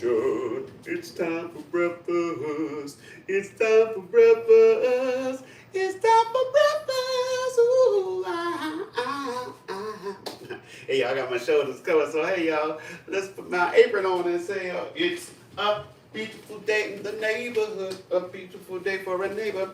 kitchen. It's time for breakfast. It's time for breakfast. It's time for breakfast. Ooh, Hey, y'all, I got my shoulders covered, so hey, y'all, let's put my apron on and say, it's a beautiful day in the neighborhood. A beautiful day for a neighbor.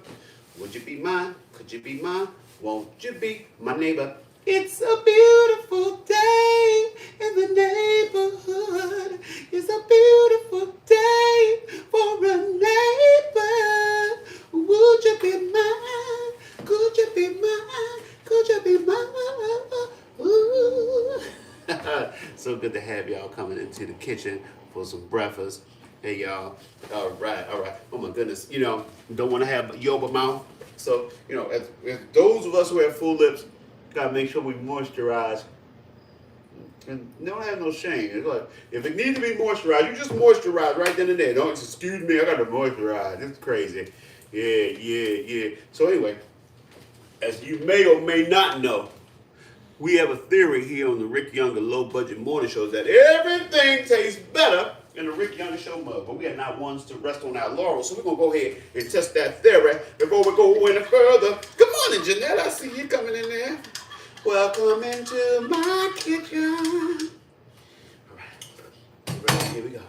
Would you be mine? Could you be mine? Won't you be my neighbor? It's a beautiful day in the neighborhood. It's a beautiful day for a neighbor. Would you be mine? Could you be mine? Could you be mine? Ooh. So good to have y'all coming into the kitchen for some breakfast. Hey y'all. All right, all right. Oh my goodness. Don't want to have yoba mouth. So, as those of us who have full lips, gotta make sure we moisturize. And don't have no shame. It's like, if it needs to be moisturized, you just moisturize right then and there. Don't excuse me, I gotta moisturize. It's crazy. Yeah. So anyway, as you may or may not know, we have a theory here on the Rick Younger Low Budget Morning Show that everything tastes better in the Rick Younger Show mug. But we are not ones to rest on our laurels, so we're going to go ahead and test that theory before we go any further. Good morning, Jeanette. I see you coming in there. Welcome into my kitchen. All right, here we go.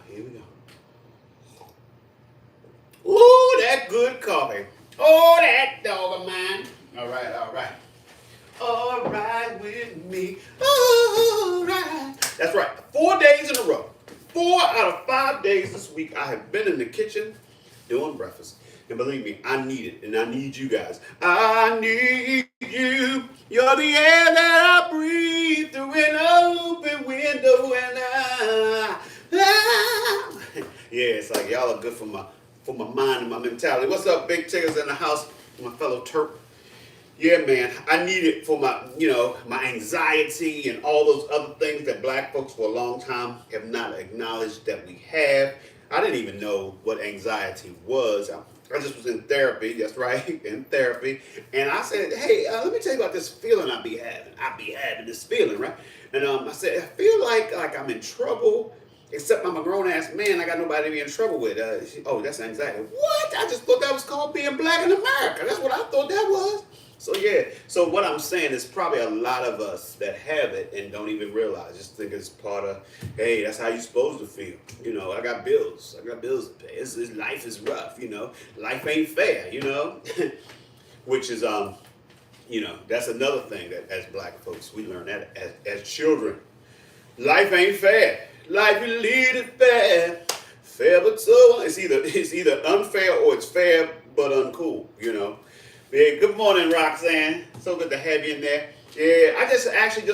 Ooh, that good coffee. Oh, that dog of mine. All right. All right with me. All right. That's right. 4 days in a row. 4 out of 5 days this week, I have been in the kitchen doing breakfast. And believe me, I need it. And I need you guys. I need you. You're the air that I breathe through an open window. Yeah, it's like y'all are good for my mind and my mentality. What's up, big chickens in the house? My fellow Turk. Yeah, man, I need it for my anxiety and all those other things that black folks for a long time have not acknowledged that we have. I didn't even know what anxiety was. I just was in therapy, that's right, in therapy. And I said, hey, let me tell you about this feeling I be having. I be having this feeling, right? And I said, I feel like I'm in trouble, except I'm a grown-ass man. I got nobody to be in trouble with. Oh, that's anxiety. What? I just thought that was called being black in America. That's what I thought that was. So yeah, so what I'm saying is probably a lot of us that have it and don't even realize, just think it's part of, hey, that's how you're supposed to feel. I got bills to pay. Life is rough, life ain't fair, which is, that's another thing that as black folks, we learn that as children. Life ain't fair. Life you lead is fair. Fair but so, it's either unfair or it's fair but uncool, Yeah, good morning, Roxanne. So good to have you in there. Yeah, I just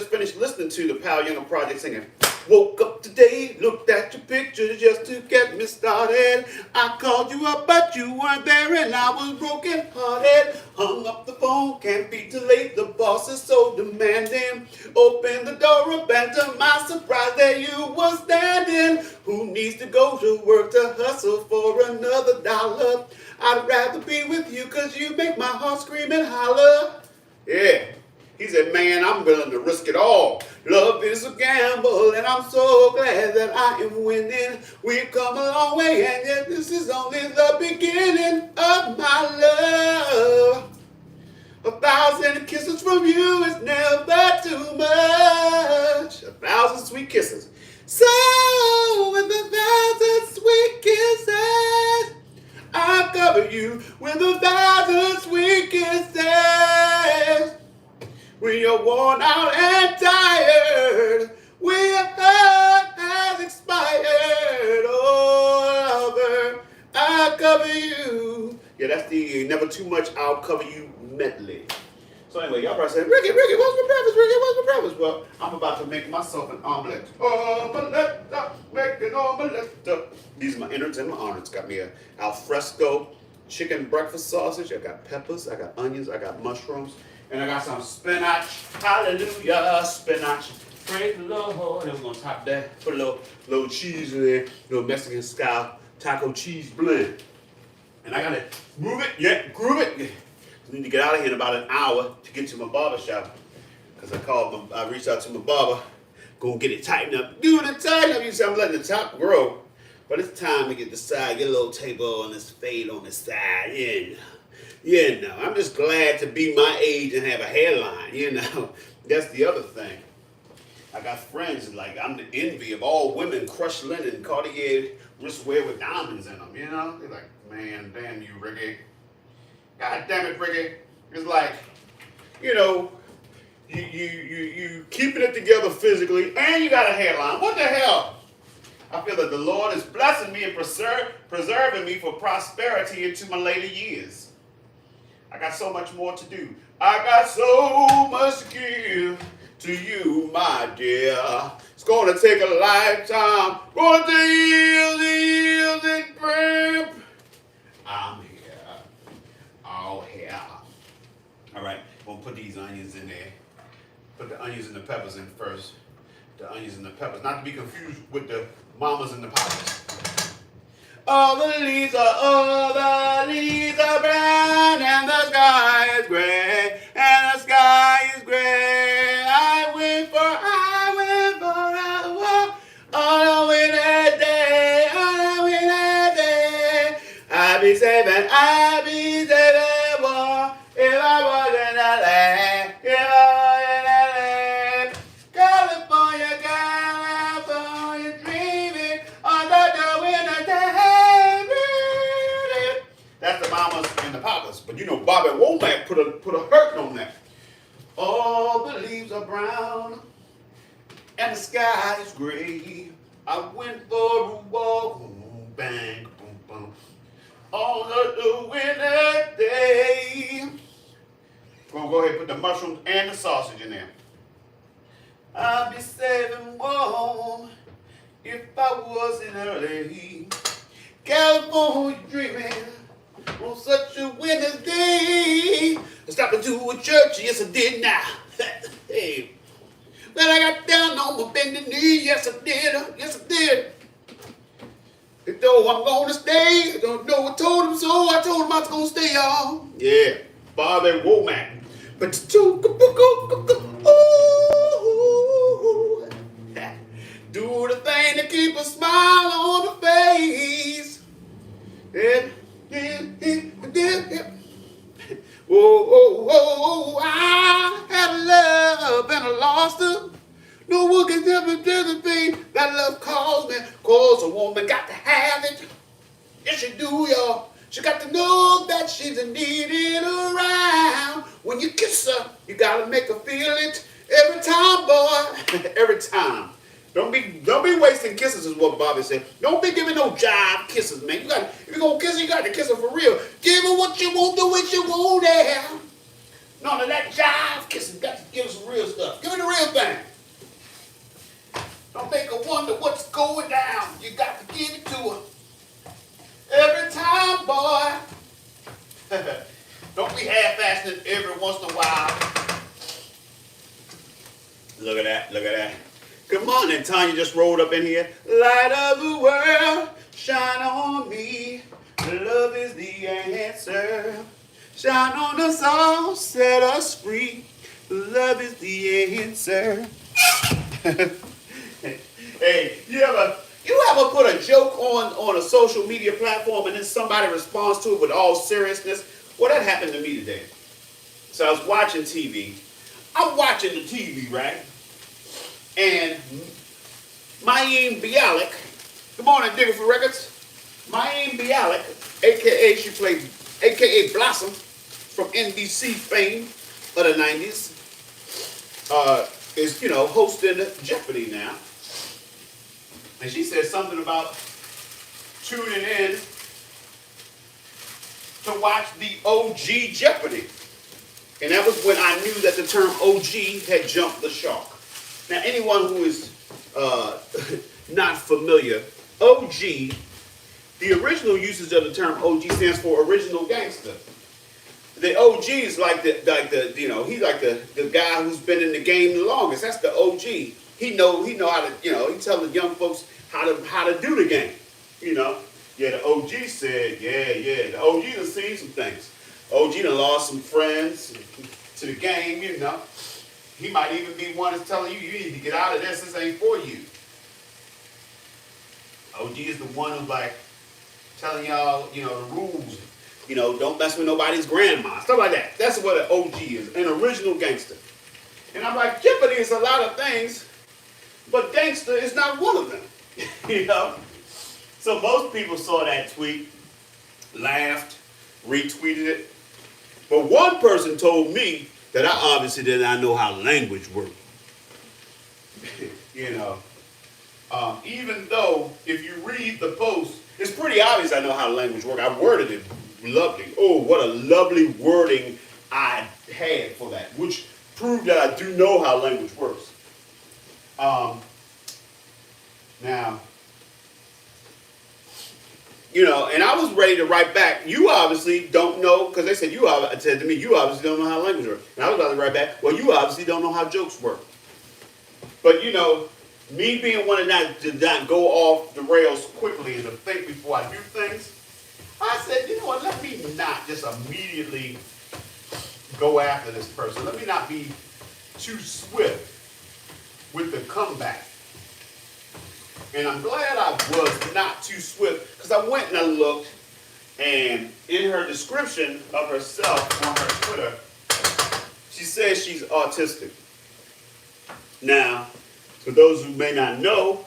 finished listening to the Pal Younger Project singing. Woke up today, looked at your picture just to get me started. I called you up, but you weren't there, and I was broken hearted. Hung up the phone, can't be too late. The boss is so demanding. Opened the door up, and to my surprise, there you were standing. Who needs to go to work to hustle for another dollar? I'd rather be with you, 'cause you make my heart scream and holler. Yeah. He said, man, I'm willing to risk it all. Love is a gamble, and I'm so glad that I am winning. We've come a long way, and yet this is only the beginning of my love. 1,000 kisses from you is never too much. 1,000 sweet kisses. So, with 1,000 sweet kisses, I'll cover you with 1,000 sweet kisses. When you're worn out and tired, when your heart has expired, oh lover, I'll cover you. Yeah, that's the Never Too Much, I'll Cover You medley. So anyway, y'all probably saying, Ricky, what's for breakfast? Ricky, what's for breakfast? Well, I'm about to make myself an omelet. Omelette, make an omelette. These are my innards and my arms. Got me a alfresco chicken breakfast sausage. I got peppers, I got onions, I got mushrooms. And I got some spinach. Hallelujah, spinach. Praise the Lord. And we're going to top that. Put a little cheese in there. Little Mexican style taco cheese blend. And I got to groove it. I need to get out of here in about an hour to get to my barber shop. Because I reached out to my barber. Gonna get it tightened up. Do the tighten up. You see, I'm letting the top grow. But it's time to get the side, get a little table on this fade on the side. Yeah, I'm just glad to be my age and have a hairline. That's the other thing. I got friends like I'm the envy of all women, crushed linen, Cartier wristwear with diamonds in them. They're like, man, damn you, Ricky. God damn it, Ricky. It's like, you know, you keeping it together physically and you got a hairline. What the hell? I feel that the Lord is blessing me and preserving me for prosperity into my later years. I got so much more to do. I got so much to give to you, my dear. It's going to take a lifetime. Going to yield and grip. I'm here. Oh, here. All right, we'll put these onions in there. Put the onions and the peppers in first. The onions and the peppers, not to be confused with the mamas and the papas. All the leaves are brown, and the sky is gray, and the sky is gray. I went for on a winter day, I'd be saving war if I wasn't a land, California, dreaming under the winter day. That's the mamas and the papas, but Bobby Womack put a hurt on that. All the leaves are brown and the sky is gray. I went for a walk, boom, bang, boom, boom, on the winter day. We're gonna go ahead and put the mushrooms and the sausage in there. I'll be saving warm if I was in LA. California dreaming on such a winter's day. I stopped into a church, yes I did now. Hey. Well, I got down on my bending knee, yes I did. And though I'm gonna stay, I don't know what told him so, I told him I was gonna stay, y'all. Yeah, Bobby Womack. But do the thing to keep a smile on the face. Yeah. Whoa, I had a love and I lost her. No one can ever do the thing that love calls me. Cause a woman got to have it. Yes, she do, y'all. She got to know that she's needed around. When you kiss her, you gotta make her feel it. Every time, boy. Every time. Don't be wasting kisses is what Bobby said. Don't be giving no jive kisses, man. If you're gonna kiss her, you gotta kiss her for real. Give her what you want, do what you want there. None of that jive kissing. Got to give her some real stuff. Give her the real thing. Don't make her wonder what's going down. You got to give it to her. Every time, boy. Don't be half-assing it every once in a while. Look at that. Good morning, Tanya just rolled up in here. Light of the world, shine on me. Love is the answer. Shine on us all, set us free. Love is the answer. Hey, you ever put a joke on a social media platform and then somebody responds to it with all seriousness? Well, that happened to me today. So I was watching TV. I'm watching the TV, right? And Mayim Bialik, good morning, Digger for Records. Mayim Bialik, aka Blossom, from NBC fame of the 90s, is hosting Jeopardy now. And she said something about tuning in to watch the OG Jeopardy. And that was when I knew that the term OG had jumped the shark. Now, anyone who is not familiar, OG, the original usage of the term OG stands for original gangster. The OG is he's like the guy who's been in the game the longest. That's the OG. He know how to, he tell the young folks how to do the game. Yeah, the OG said, the OG done seen some things. OG done lost some friends to the game, He might even be one that's telling you, you need to get out of this ain't for you. OG is the one who's like telling y'all, you know, the rules. You know, don't mess with nobody's grandma, stuff like that. That's what an OG is, an original gangster. And I'm like, Jeopardy is a lot of things, but gangster is not one of them. You know? So most people saw that tweet, laughed, retweeted it. But one person told me that I obviously did not know how language worked. You know, even though if you read the post, it's pretty obvious I know how language works. I worded it lovely. Oh, what a lovely wording I had for that, which proved that I do know how language works. Now, you know, and I was ready to write back. You obviously don't know, because they said said to me, you obviously don't know how language works. And I was about to write back, well, you obviously don't know how jokes work. But you know, me being one that did not go off the rails quickly and to think before I do things, I said, you know what, let me not just immediately go after this person. Let me not be too swift with the comeback. And I'm glad I was not too swift, because I went and I looked, and in her description of herself on her Twitter, she says she's autistic. Now, for those who may not know,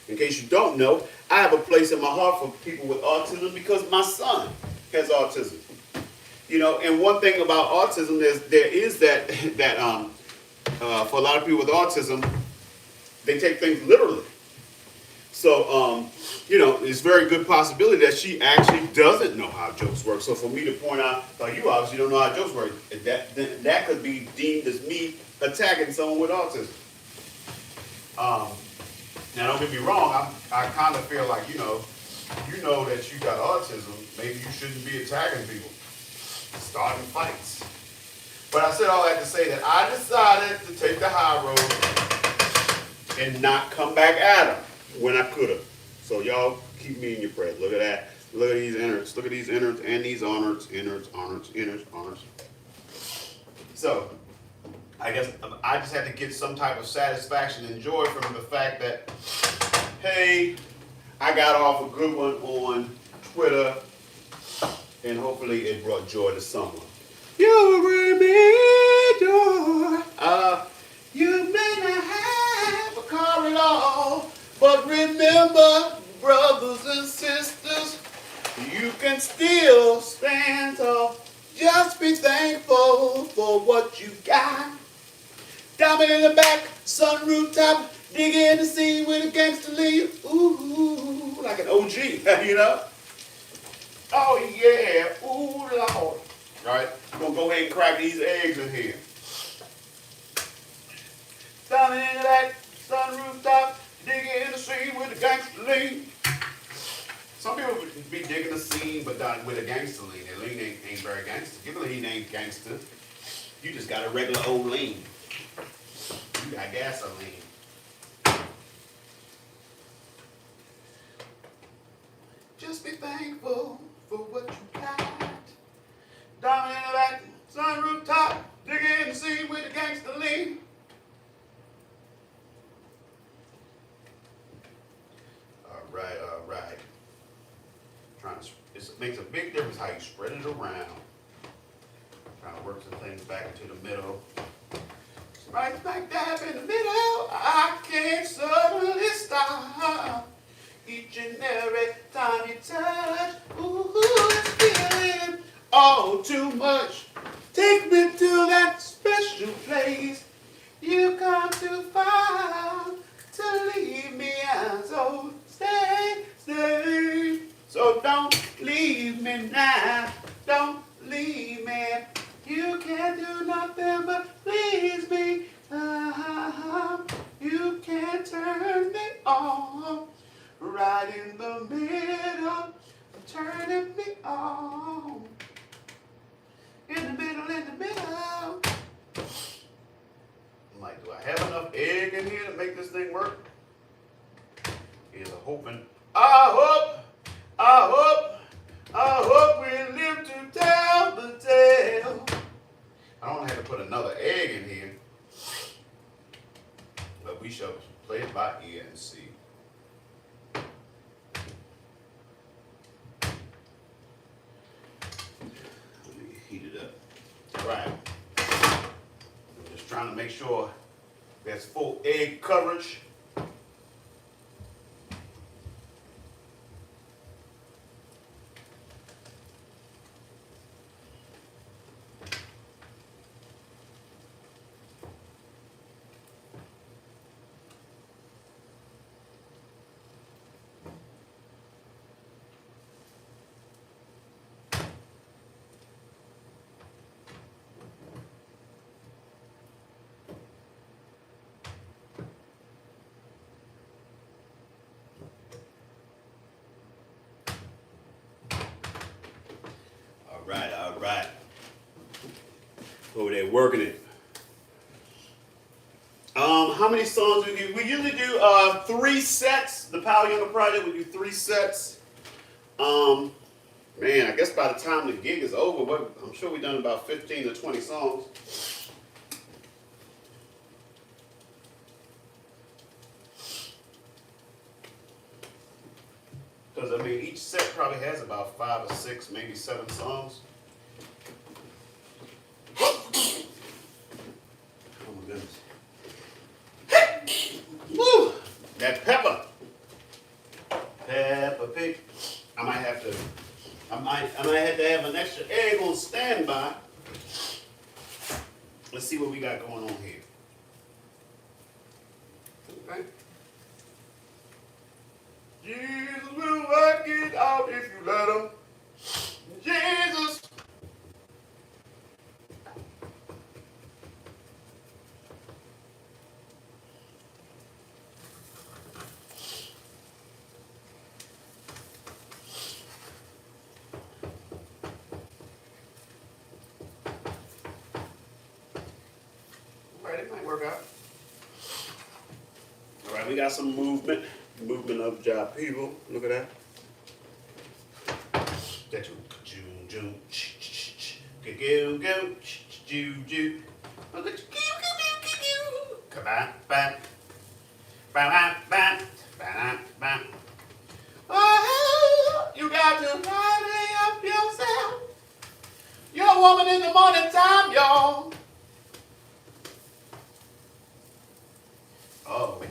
in case you don't know, I have a place in my heart for people with autism because my son has autism. You know, and one thing about autism is there is that for a lot of people with autism, they take things literally. So, you know, it's a very good possibility that she actually doesn't know how jokes work. So for me to point out, oh, you obviously don't know how jokes work, that could be deemed as me attacking someone with autism. Now, don't get me wrong, I kind of feel like, you know that you got autism, maybe you shouldn't be attacking people, starting fights. But I said all that to say that I decided to take the high road and not come back at him when I could have. So y'all keep me in your prayers. Look at that. Look at these innards. Look at these innards and these innards. So I guess I just had to get some type of satisfaction and joy from the fact that, hey, I got off a good one on Twitter, and hopefully it brought joy to someone. You bring me joy. You may not have a car at all, but remember, brothers and sisters, you can still stand tall. Just be thankful for what you got. Diamond in the back, sunroof top, dig in the scene with a gangster lead. Ooh, like an OG, you know? Oh yeah, ooh Lord. All right, I'm gonna go ahead and crack these eggs in here. Diamond in the back, sunroof top, dig in the scene with a gangster lean. Some people would be digging the scene, but not with a gangster lean. The lean ain't very gangster. Give a lean ain't gangster. You just got a regular old lean. You got gasoline. Just be thankful for what you got. Down in the back, sunroof top, dig in the scene with the gangster lean. All right. It makes a big difference how you spread it around. Trying to work some things back into the middle. Right smack dab in the middle, I can't suddenly stop. Each and every time you touch, ooh, it's feeling all too much. Take me to that special place you come too far to leave me out. So stay. So don't leave me now. Don't leave me. You can't do nothing but please me. You can't turn me on. Right in the middle, turning me on. In the middle. I'm like, do I have enough egg in here to make this thing work? Here's a hoping. I hope we live to tell the tale. I don't have to put another egg in here, but we shall play it by ear and see. make sure there's full egg coverage. All right. Over there working it. How many songs we do? We usually do 3 sets. The Power Younger Project, we do 3 sets. Man, I guess by the time the gig is over, I'm sure we've done about 15 or 20 songs. Because, I mean, each set probably has about 5 or 6, maybe 7 songs. Oh my goodness. Woo! That pepper. Peppa Pig. I might have to have an extra egg on standby. Let's see what we got going on here. Okay. Jesus will work it out if you let him. Jesus. All right, it might work out. All right, we got some movement of job people. Look at that. That's come on, bam, bam, bam, bam, bam. Oh, you got to rally up yourself. You're a woman in the morning time, y'all. Oh,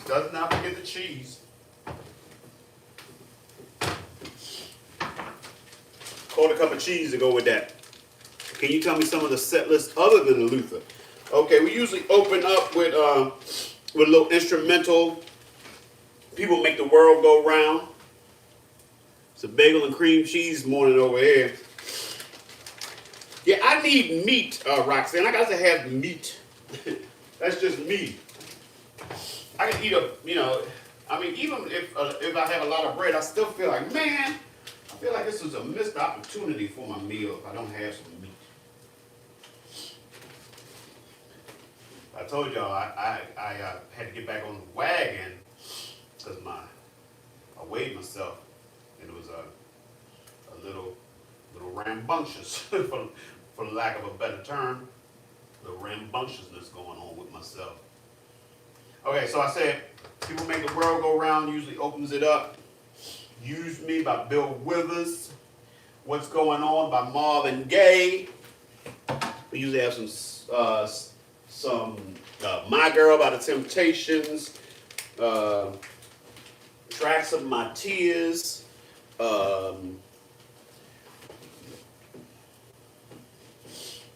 does not forget the cheese. Quarter cup of cheese to go with that. Can you tell me some of the set lists other than the Luther? Okay, we usually open up with a little instrumental. People Make the World Go Round. It's a bagel and cream cheese morning over here. Yeah, I need meat, Roxanne. I got to have meat. That's just me. I can eat I mean, even if I have a lot of bread, I still feel like, man, I feel like this is a missed opportunity for my meal if I don't have some meat. I told y'all I had to get back on the wagon because I weighed myself and it was a little rambunctious, for lack of a better term, the rambunctiousness going on with myself. Okay, so I said, People Make the World Go Round usually opens it up. Use Me by Bill Withers. What's Going On by Marvin Gaye. We usually have some My Girl by the Temptations. Tracks of My Tears.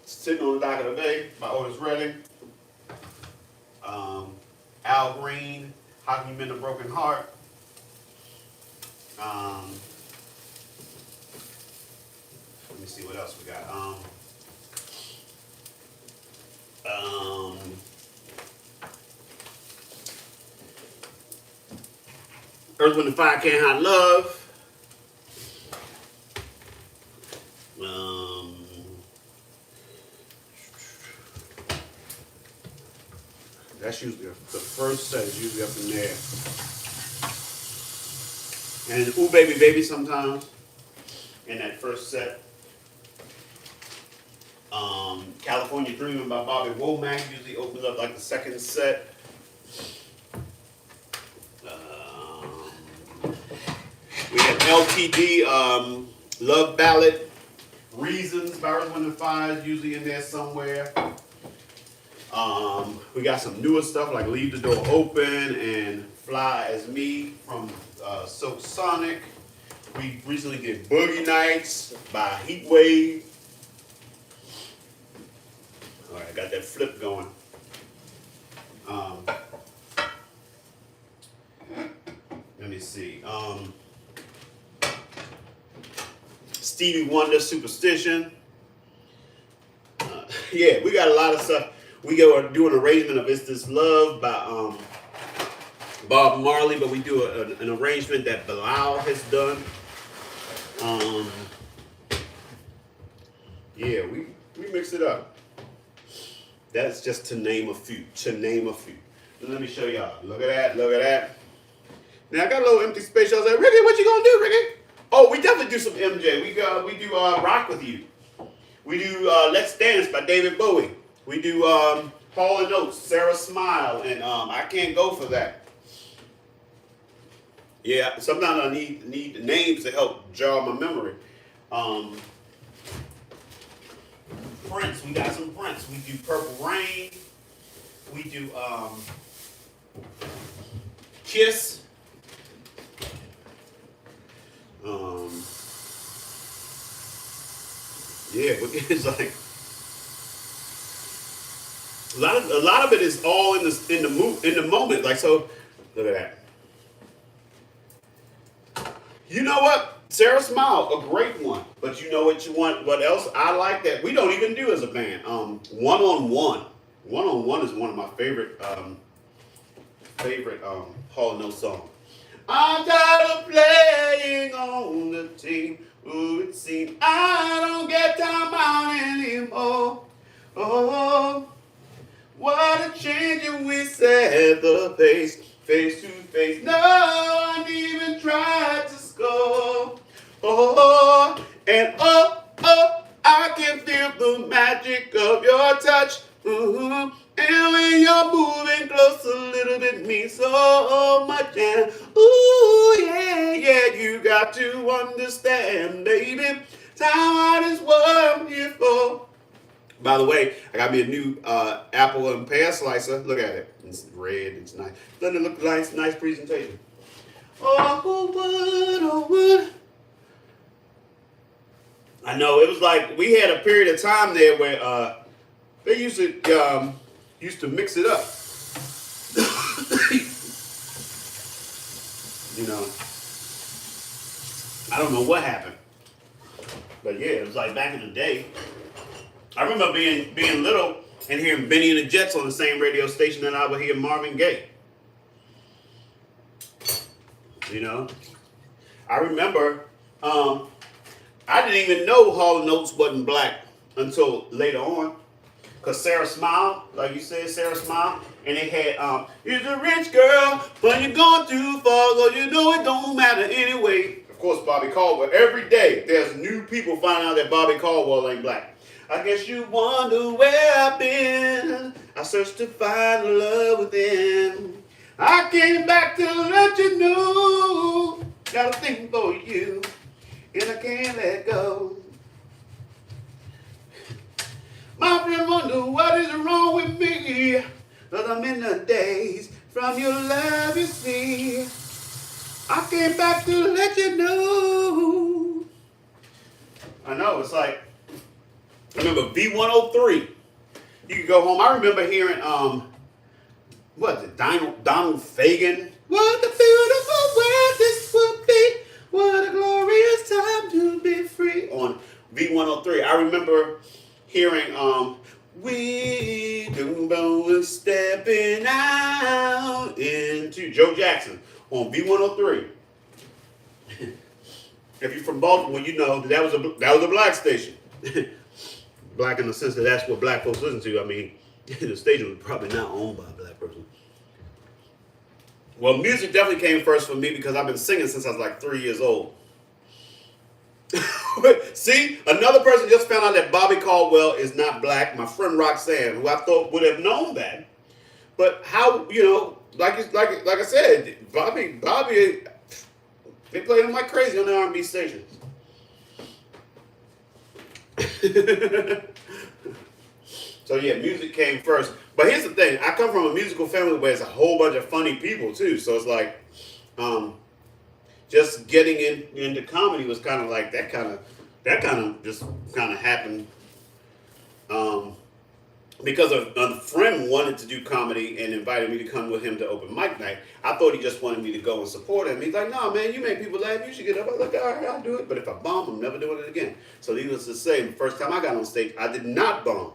Sitting on the Dock of the Bay by Otis Redding. Al Green, How Can You Mend a Broken Heart? Let me see what else we got. Earth, Wind and Fire, Can't Hide Love. That's usually the first set is usually up in there. And Ooh Baby Baby sometimes in that first set. California Dreaming by Bobby Womack usually opens up like the second set. We have LTD, Love Ballad, Reasons by Earth, Wind and Fire is usually in there somewhere. We got some newer stuff like Leave the Door Open and Fly As Me from Silk Sonic. We recently did Boogie Nights by Heatwave. All right, got that flip going. Let me see. Stevie Wonder, Superstition. Yeah, we got a lot of stuff. We go do an arrangement of It's This Love by Bob Marley, but we do an arrangement that Bilal has done. Yeah, we mix it up. That's just to name a few. Let me show y'all. Look at that. Look at that. Now I got a little empty space. I was like, Ricky, what you gonna do, Ricky? Oh, we definitely do some MJ. We do Rock With You. We do Let's Dance by David Bowie. We do Hall & Oates, Sarah Smile, and I Can't Go For That. Yeah, sometimes I need names to help jog my memory. Prince, we got some Prince. We do Purple Rain. We do Kiss. Yeah, it's like a lot of it is all in the moment. Like, so, look at that. You know what? Sarah Smile, a great one. But you know what you want? What else I like that we don't even do as a band? One on One. One on One is one of my favorite Hall & Oates songs. I'm tired of playing on the team. Ooh, it seems I don't get time out anymore. Oh, what a change if we set the pace, face to face. No one even tried to score. Oh, and I can feel the magic of your touch. Mm-hmm. And when you're moving close a little bit means so much. And ooh, yeah, you got to understand, baby. Time out is what I'm here for. By the way, I got me a new apple and pear slicer. Look at it. It's red. It's nice. Doesn't it look nice? Nice presentation. Oh, would. I know. It was like we had a period of time there where they used to mix it up. You know, I don't know what happened, but yeah, it was like back in the day. I remember being little and hearing Benny and the Jets on the same radio station that I would hear Marvin Gaye. You know, I remember I didn't even know Hall & Oates wasn't black until later on. Because Sarah Smile, like you said, Sarah Smile, and they had, you're a rich girl, but you're going too far, so you know it don't matter anyway. Of course, Bobby Caldwell. Every day, there's new people finding out that Bobby Caldwell ain't black. I guess you wonder where I've been. I searched to find the love within. I came back to let you know. Got a thing for you, and I can't let go. My friend wonder what is wrong with me, 'cause I'm in the days from your love, you see. I came back to let you know. I know, it's like, I remember V103. You could go home. I remember hearing, what is it, Donald Fagen? What a beautiful world this would be. What a glorious time to be free. On V103. I remember hearing we do stepping out into Joe Jackson on V103. If you're from Baltimore, you know that was a black station. Black in the sense that that's what black folks listen to. I mean, the station was probably not owned by a black person. Well, music definitely came first for me because I've been singing since I was like 3 years old. See, another person just found out that Bobby Caldwell is not black. My friend Roxanne, who I thought would have known that, but how, you know, like I said, Bobby, they played him like crazy on the R&B stations. So yeah, music came first, But here's the thing: I come from a musical family where it's a whole bunch of funny people too. So it's like, um, just getting into comedy was kind of like that kind of just kind of happened. Um, because a friend wanted to do comedy and invited me to come with him to open mic night. I thought he just wanted me to go and support him. He's like, "No, man, you make people laugh. You should get up." I was like, "All right, I'll do it. But if I bomb, I'm never doing it again." So needless to say, the first time I got on stage, I did not bomb.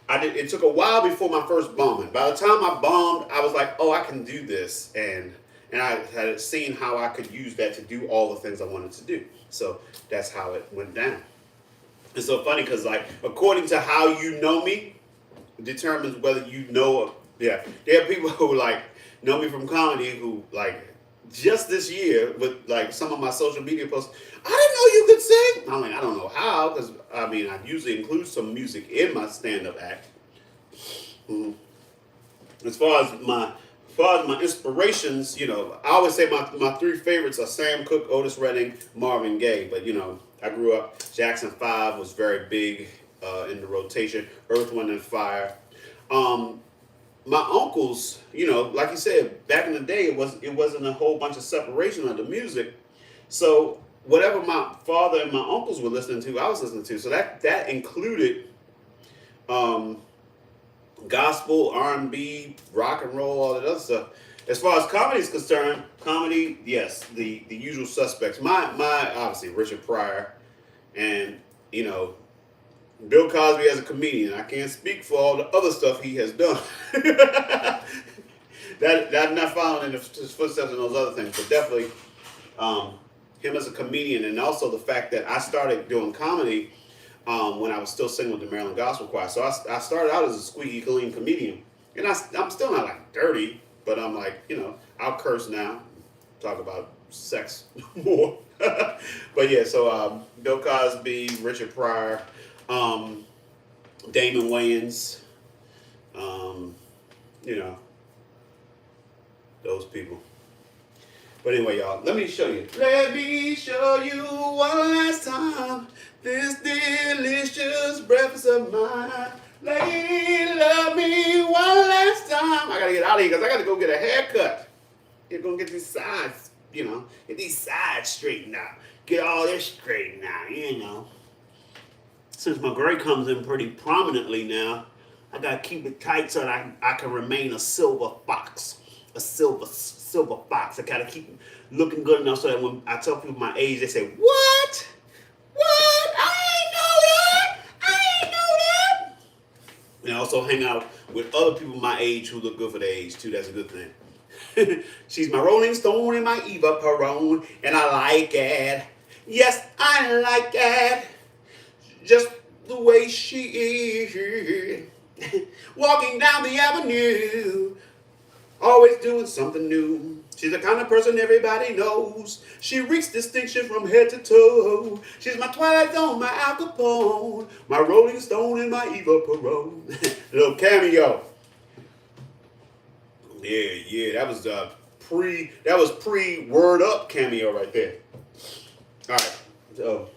I did. It took a while before my first bombing. By the time I bombed, I was like, "Oh, I can do this," and I had seen how I could use that to do all the things I wanted to do. So that's how it went down. It's so funny because, like, according to how you know me, determines whether you know. Yeah, there are people who like know me from comedy who like just this year with like some of my social media posts. I didn't know you could sing. I'm like, I don't know how, because I mean, I usually include some music in my stand-up act. Mhm. As far as my inspirations, I always say my three favorites are Sam Cooke, Otis Redding, Marvin Gaye. But I grew up. Jackson 5 was very big in the rotation. Earth, Wind, and Fire. Um, my uncles, like you said, back in the day, it wasn't a whole bunch of separation of the music. So whatever my father and my uncles were listening to, I was listening to. So that included um, gospel, R&B, rock and roll, all that other stuff. As far as comedy is concerned, comedy, yes, the usual suspects. My obviously Richard Pryor, and you know Bill Cosby as a comedian. I can't speak for all the other stuff he has done. that I'm not following in his footsteps and those other things, but definitely um, him as a comedian, and also the fact that I started doing comedy when I was still singing with the Maryland Gospel Choir. So I started out as a squeaky clean comedian, and I'm still not like dirty, but I'm like I'll curse now, talk about sex more. But yeah, so Bill Cosby, Richard Pryor, um, Damon Wayans, um, you know those people. But anyway, y'all, let me show you. Let me show you one last time this delicious breakfast of mine. Lady, love me one last time. I gotta get out of here because I gotta go get a haircut. You're gonna get these sides, get these sides straightened out. Get all this straightened out. Since my gray comes in pretty prominently now, I gotta keep it tight so that I can remain a silver fox. A silver fox. I gotta keep looking good enough so that when I tell people my age, they say, "What? What? I ain't know that. I ain't know that." And I also hang out with other people my age who look good for their age too. That's a good thing. She's my Rolling Stone and my Eva Peron, and I like it. Yes, I like it. Just the way she is. Walking down the avenue, always doing something new. She's the kind of person everybody knows. She reeks distinction from head to toe. She's my Twilight Zone, my Al Capone, my Rolling Stone, and my Eva Peron. Little cameo. Yeah, that was pre Word Up cameo right there. All right, so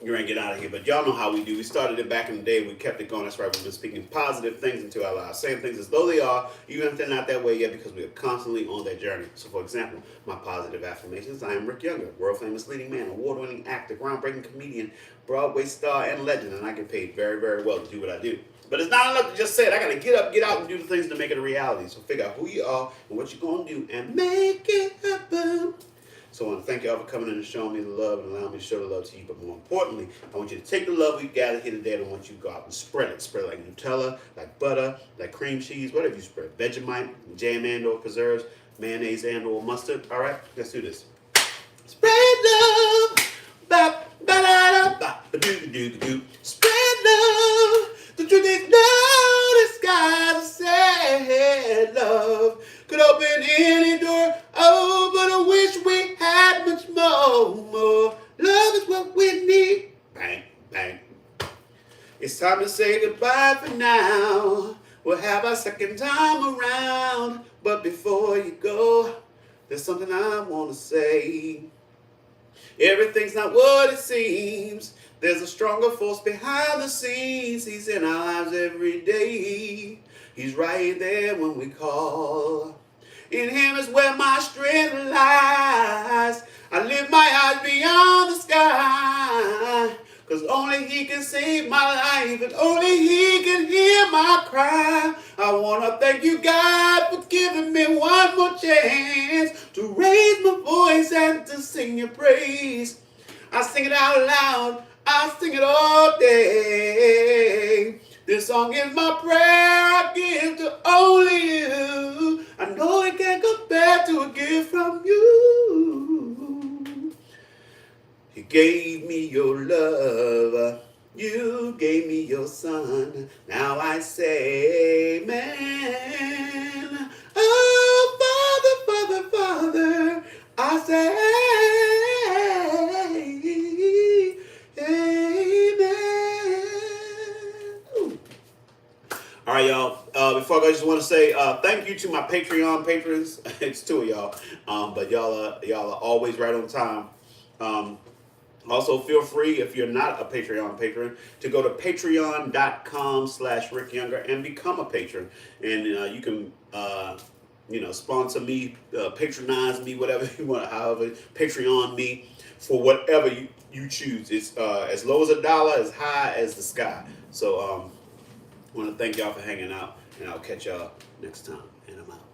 you're gonna get out of here, but y'all know how we do. We started it back in the day. We kept it going. That's right. We've been speaking positive things into our lives, saying things as though they are, even if they're not that way yet, because we are constantly on that journey. So, for example, my positive affirmations: I am Rick Younger, world famous leading man, award-winning actor, groundbreaking comedian, Broadway star, and legend, and I get paid very, very well to do what I do. But it's not enough to just say it. I gotta get up, get out, and do the things to make it a reality. So figure out who you are and what you're gonna do, and make it happen. So I want to thank y'all for coming in and showing me the love and allowing me to show the love to you. But more importantly, I want you to take the love we gathered here today and I want you to go out and spread it. Spread it like Nutella, like butter, like cream cheese, whatever you spread. Vegemite, jam and or preserves, mayonnaise and or mustard. All right, let's do this. Spread love. Ba ba da ba ba doo doo doo. Spread love. The truth is no disguise. Said love could open any door. Oh, but I wish we had much more. Love is what we need. Bang, bang. It's time to say goodbye for now. We'll have our second time around. But before you go, there's something I want to say. Everything's not what it seems. There's a stronger force behind the scenes. He's in our lives every day. He's right there when we call. In him is where my strength lies. I lift my eyes beyond the sky. Cause only he can save my life and only he can hear my cry. I wanna thank you, God, for giving me one more chance to raise my voice and to sing your praise. I sing it out loud, I sing it all day. This song is my prayer I give to only you. I know it can't compare to a gift from you. You gave me your love, you gave me your son. Now I say, amen. Oh, Father, Father, Father, I say, amen. Ooh. All right, y'all. Before I go, I just want to say thank you to my Patreon patrons. It's two of y'all, but y'all are always right on time. Also, feel free, if you're not a Patreon patron, to go to patreon.com/Rick Younger and become a patron. And you can, sponsor me, patronize me, whatever you want, however, Patreon me for whatever you choose. It's as low as $1, as high as the sky. So I want to thank y'all for hanging out, and I'll catch y'all next time. And I'm out.